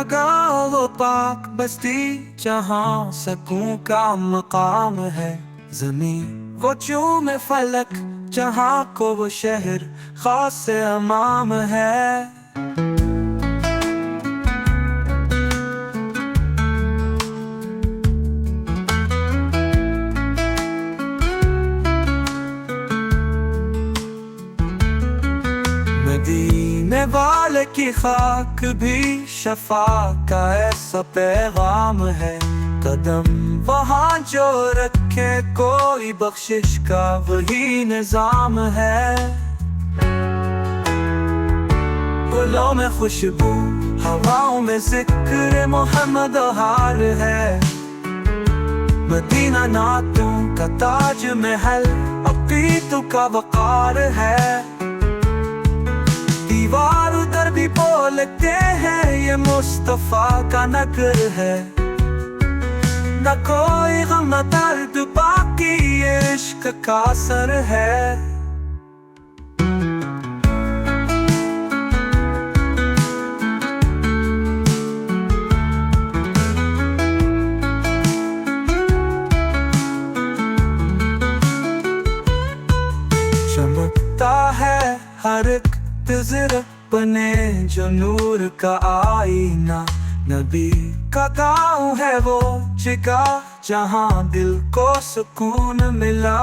जगह वो पाक बस्ती जहाँ सकून का मकाम है। ज़मीन वो चूम फलक जहाँ को वो शहर खास से अमाम है। मदीने वाले की खाक भी शफा का ऐसा पैगाम है। कदम वहाँ जो रखे कोई बख्शिश का वही निजाम है। फूलों में खुशबू, हवाओं में जिक्र मोहम्मद हार है। मदीना नातों का ताज महल अकीदों का वकार है। दीवार उधर भी बोलते हैं ये मुस्तफा का नगर है। न कोई गम न दर्द बाकी ये इश्क का असर है। चमकता है हर एक तज़रा बने जो नूर का आईना। नबी का गाँव है वो जगह जहाँ दिल को सुकून मिला।